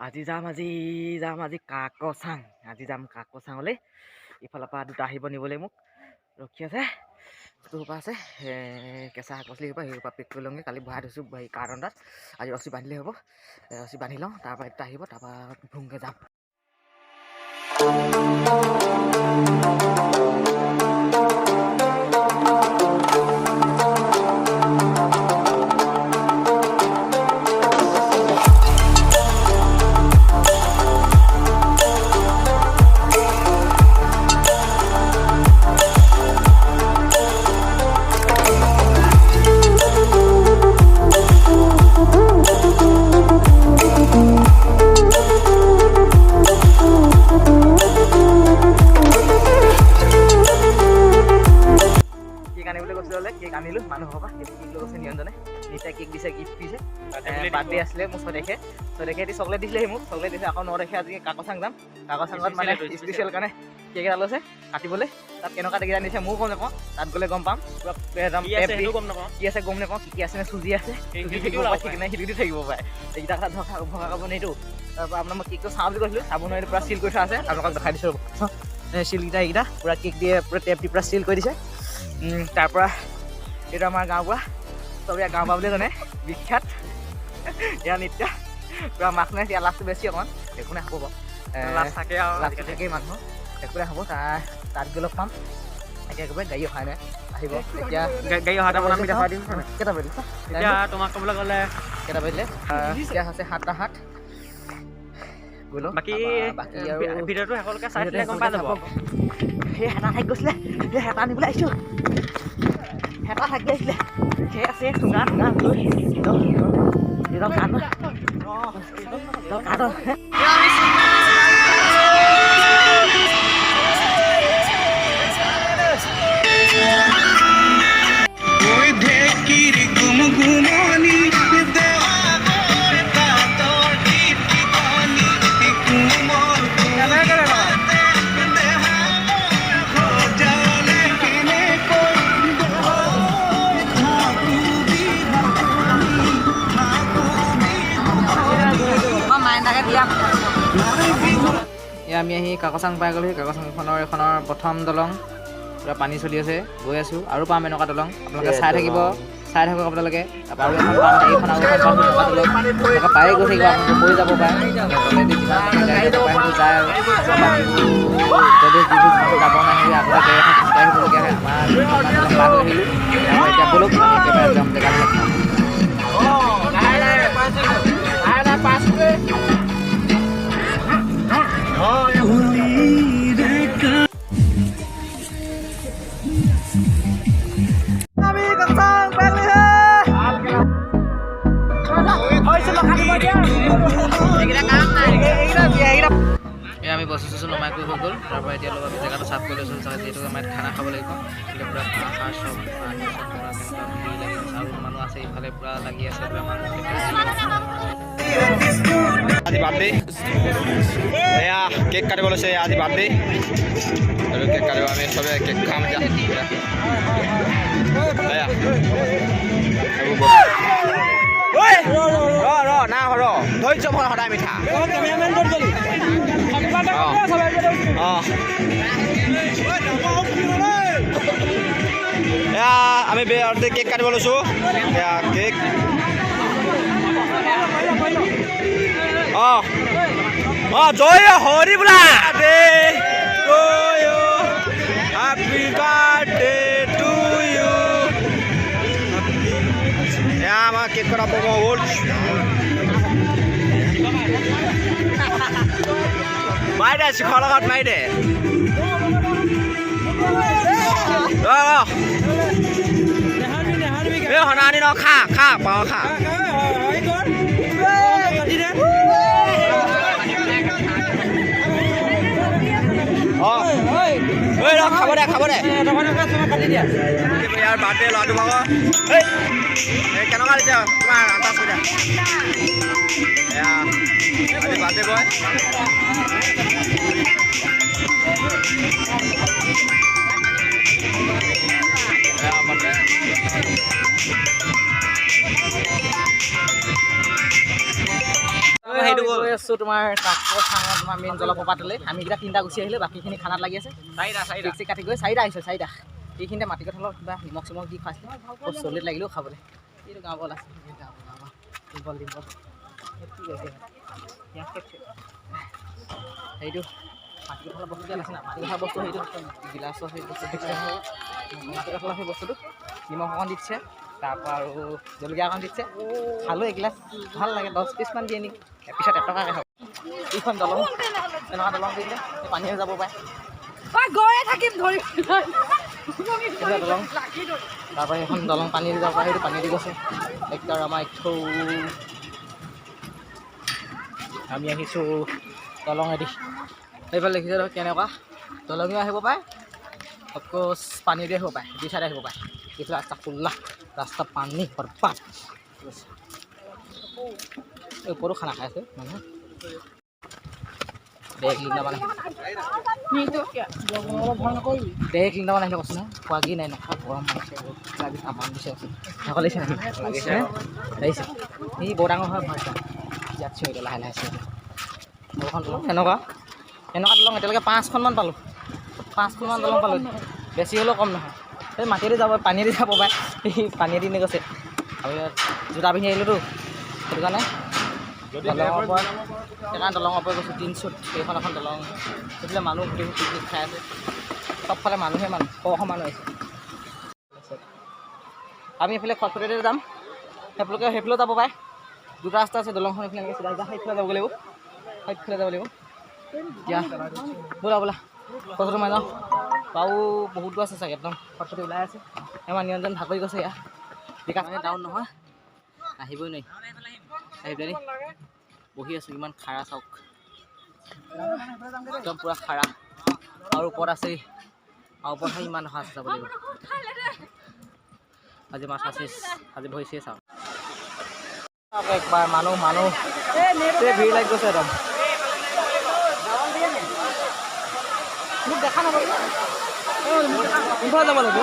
আজি যাম কাকচাং। আজি যাম কাকচাঙলৈ। ইফালৰ পৰা দুটা আহিব নিবলৈ মোক ৰখি আছে। বস্তুসোপা আছে কেঁচা শাক পাচলি সোপা সেইসোপা পেক কৰি লওঁগৈ। কালি ভৰাই থৈছোঁ কাৰ্টন এটাত। আজি ৰছী বান্ধিলেই হ'ব। ৰছী বান্ধি লওঁ, তাৰপৰা এটা আহিব, তাৰপৰা ভুংকৈ যাম। কেক আনিলোঁ মানুহ হ'ব সেইটো কেক লৈ গৈছে নিৰঞ্জনে। নিতাই কেক দিছে, গিফ্ট দিছে। বাৰ্থডে আছিলে মোৰ 6 তাৰিখে এটি চকলেট দিছিলে মোক। চকলেট দিছে আকৌ 9 তাৰিখে আজি কাকচাং যাম। কাকচাঙত মানে স্পেচিয়েল কাৰণে কেক এটা লৈছে কাটিবলৈ। তাত কেনেকুৱা কেক আনিছে ময়ো গম নাপাওঁ, তাত গ'লে গম পাম। কি আছে গম নাপাওঁ, কি আছে নে চুজি আছে সিটো থাকিব পাৰে। এইকেইটা কথা ভগা খাব নিদিওঁ। তাৰপৰা আপোনাৰ মই কেকটো চাওঁ বুলি কৈছিলোঁ, চাব নোৱাৰিলোঁ। পূৰা চিল কৰি থোৱা আছে, আপোনালোকক দেখাই দিছোঁ। চিলকেইটা এইকেইটা পূৰা কেক দিয়ে, পূৰা টেপ দি পূৰা চিল কৰি দিছে। তাৰপৰা এইটো আমাৰ গাঁৱৰ পৰা চবে গাঁও পৰা বুলি জানে বিখ্যাত ইয়াৰ নৃত্য। পূৰা মাছ নাই, ইয়াৰ লাভটো বেছি অকণমান। একো নাই, হ'ব বাৰু। থাকেই মানুহ একো নাই, হ'ব। তাত গৈ লগ পাম। একেবাৰে গাড়ী অহাই নাই, আহিব এতিয়া। গাড়ী অহা এটা বনাম দেখাই দিম। কেইটা বাজিলে এতিয়া তোমাক ক'বলৈ গ'লে কেইটা বাজিলে? এতিয়া হৈছে 7:08। গৈ লওঁ। বাকী ভিডিঅ'টো সকলোকে চাই দিলে গম পাই যাব। সেই হেতা ঠাইত গৈছিলে, সেই হেতা আনিবলৈ আহিছোঁ। হেতা থাকি আহিছিলে, সেই আছে ঠুঙা লৈ আমি আহি কাকচাং পাই গ'লোঁ। কাকচাংখনৰ এখনৰ প্ৰথম দলং, পূৰা পানী চলি আছে, গৈ আছোঁ। আৰু পাম এনেকুৱা দলং, আপোনালোকে চাই থাকক আপোনালোকে। তাৰপৰা আৰু এখন পাম, এইখন আৰু এখন পাম এনেকুৱা দলং। এনেকৈ পায়ে গৈ থাকিব, আপোনালোকে পৰি যাব পাৰে। তলেদি যিমান গাড়ী যাব পাৰে সেইটো যায়। আৰু যদি যিবোৰ যাব নাহিলে আগতে গাড়ী এখন খোজকাঢ়ি আহিবলগীয়া হয়। আমাৰ পাৰ হৈ আহিলোঁ। এতিয়া ব'লক আমি একেবাৰে যাম জেগাবিলাক চাম। আমি বস্তু চস্তু নমাই কৰি হৈ গ'ল। তাৰপৰা এতিয়া অলপ আমি জেগাটো চাফ কৰি লৈছোঁ। যিহেতু আমাৰ খানা খাব লাগিব, পূৰা সাৰ চব আৰু মানুহ আছে ইফালে পূৰা লাগি আছে। আজি বাৰ্থডে, এয়া কেক কাটিব লৈছে। আজি বাৰ্থডে আৰু কেক কাটিব, আমি চবে কেক খাম এতিয়া। না ধৈৰ্য ফল সদায় মিঠা। এয়া আমি কেক কাটিব লৈছোঁ। এয়া কেক জয় হৰি বোলা হ্যাপি বাৰ্থডে টু ইউ। এয়া আমাৰ কেক কটা প্ৰগ্ৰাম হ'ল। মাৰি দে শিখৰ লগত মাৰি দে। এই সনানি ন খা পাওঁ খা। খাব দে ইয়াৰ বাৰ্থডে ল'ৰাটো ভাগৰ। কেনেকুৱা দিছে তোমাৰ আন্দাজ কৰি দিয়া। আজি বাৰ্থডে বয়। সেইটো গ'ল। গৈ আছোঁ তোমাৰ কাকচাঙত তোমাৰ মেইন জলপ্ৰপাতলৈ। আমি কেইটা 3টা গুচি আহিলোঁ, বাকীখিনি খানাত লাগি আছে। 4টা ঠিক কাটি গৈ 4টা আহিছে 4টা। এইখিনিতে মাটি কঁঠালৰ কিবা নিমখ চিমখ দি খুৱাইছিলে, বৰ চলিত লাগিলেও খাবলৈ। এইটো গাঁও বল আছে, ডিম্পল কি কৰিছে সেইটো মাটি কঁঠালৰ বস্তু দিয়া আছে না, মাটি কঁঠালৰ বস্তু সেইটো গিলাচৰ সেই বস্তু দিছে, মাটি কঁঠালৰ সেই বস্তুটো নিমখ অকণ দিছে, তাৰপৰা আৰু জলকীয়া অকণ দিছে। খালোঁ এগিলাচ, ভাল লাগে। 10 পিচমান দিয়ে নেকি, এপিছত 1 টকাকৈ খাব। এইখন দলং, এনেকুৱা দলং দি দিলে পানীও যাব পাৰে। গৈয়ে থাকিম ধৰি দলং, তাৰপৰা এখন দলং পানী দি যাব পাৰে, সেইটো পানী দি গৈছে। একদম আমাৰ আমি আহিছোঁ দলঙেদি। এইফালে দেখিছে কেনেকুৱা দলঙেও আহিব পাৰে, অফক'ৰ্চ পানী দি আহিব পাৰে, দুই চাইডে আহিব পাৰে। এইফালে ৰাস্তা খোলা, ৰাস্তা পানী বৰবাদ। ওপৰো খানা খাই আছে মানুহে। 1 লিটাৰমান আহিলে কৈছোঁ নহয়, খোৱাগি নাই নাখাওঁ, গৰম মাৰিছে তামান দিছে ঢাক লাগিছে নেকি? লাগিছে লাগিছে। সি বৰ ডাঙৰ হয় ভয় খাওঁ। ইয়াত চিঞৰিলে লাহে লাহে চিঞৰিলে। বৰখন দলং এনেকুৱা দলং এতিয়ালৈকে 5খনমান পালোঁ, 5খনমান দলং পালোঁ। বেছি হ'লেও কম নহয়। এই মাটিয়েদি যাব, পানীয়েদি যাব পাৰে। সি পানীয়েদি নি গৈছে। আৰু জোতা পিন্ধি আহিলোঁতো, সেইটো কাৰণে দলঙৰ ওপৰত গৈছোঁ। 300 এইখন এখন দলং। সেইফালে মানুহ গোটেইবোৰ পিকনিক খাই আছে, চবফালে মানুহে মানুহ, শ মানুহ আহিছে। আমি এইফালে খটখটিতে যাম, সেইফালেও যাব পাৰে। 2টা ৰাস্তা আছে, দলংখন এইফালে এনেকৈ চিধা সেইফালে যাব লাগিব, সেইফালে যাব লাগিব। এতিয়া ব'লা ফটো মাৰি যাওঁ। বাৰু বহুত দূৰ আছে চাগে, একদম খটখটি ওলাই আছে। আমাৰ নিৰঞ্জন ভাগৰি গৈছে। ইয়াৰ বিকাশ ডাউন নহয়, আহিবই নোৱাৰি। আহি পেলাই বহি আছোঁ, ইমান খাৰা চাওক, একদম পূৰা খাৰা। আৰু ওপৰত আছেই, আৰু ওপৰত ইমান অহা আছে, যাব লাগিব। আজি মাছ আছেই, আজি বহিছেই চাওক। একবাৰ মানুহ ভিৰ লাগি গৈছে একদম। মোক দেখা নাপাব, যাব লাগিব।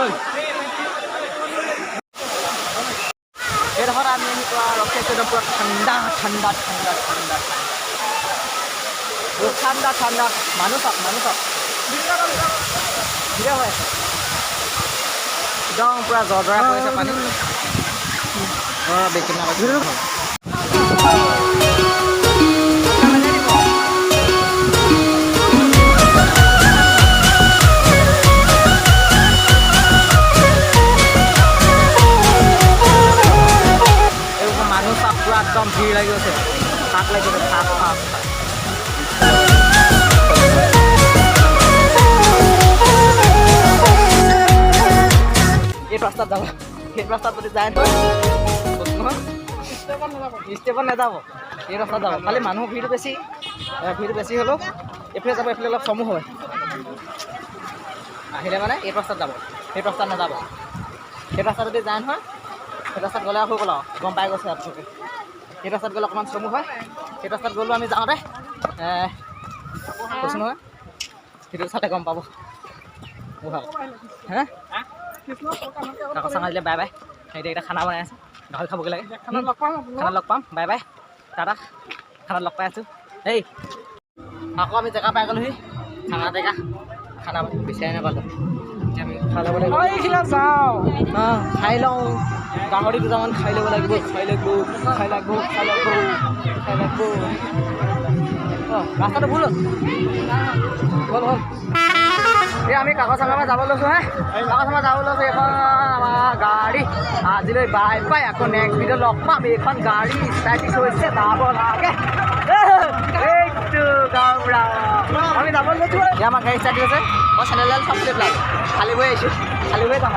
এইডোখৰত আমি ৰখি আছোঁ, একদম পূৰা ঠাণ্ডা মানুহ চাওক ভিৰ হৈ আছে, একদম পূৰা জৰ্জৰা হৈ আছে পানী। বেছি একদম ভিৰ লাগি গৈছে, শাক লাগি গৈছে, শাক এই ৰাস্তাত যাব, সেই ৰাস্তাত যদি যায় নহয় ষ্টেপত নাযাব, এই ৰাস্তাত যাব। খালি মানুহ ভিৰটো বেছি হ'লেও এইফালে যাব, এইফালে অলপ চমু হয়। আহিলে মানে এই ৰাস্তাত যাব, সেই ৰাস্তাত নাযাব। সেই ৰাস্তাত যদি যায় নহয়, সেই ৰাস্তাত গ'লে হৈ গ'ল আৰু, গম পাই গৈছে আপোনালোকে। সেই ৰাস্তাত গ'লে অকণমান চমু হয়। সেই ৰাস্তাত গ'লোঁ আমি যাওঁতে, কৈছোঁ নহয়, সেইটো চাতে গম পাব। ভাল হে কাকচাং দিলে বাই বাই। এতিয়া খানা বনাই আছে, গাহৰি খাবগৈ লাগে। খানাত লগ পাম, বাই বাই, টাটা। খানাত লগ পাই আছোঁ। এই আকৌ আমি জেগা পাই গ'লোহি, খানা বিচাৰি নাপালোঁ। আমি খাই ল'ব লাগিব, খাই লওঁ। গাহৰি দুটামান খাই ল'ব লাগিব, ৰাস্তাটো ভুল হ'ল। এই আমি কাকচাঙৰ যাব লৈছোঁ হে, কাকচাঙৰ যাব লৈছোঁ। এইখন আমাৰ গাড়ী, আজিলৈ বাই বাই। আকৌ নেক্সট ভিডিঅ' লগ পাম। এইখন গাড়ী ষ্টাৰ্টিং হৈছে, যাব লাগে। এইটো গাঁৱৰ আমি যাব লৈছোঁ। আমাৰ গাড়ী ষ্টাৰ্ট হৈছে। মই চেনেলডাল চব পেলাই খালী হৈ আহিছোঁ, খালী হৈ যাম।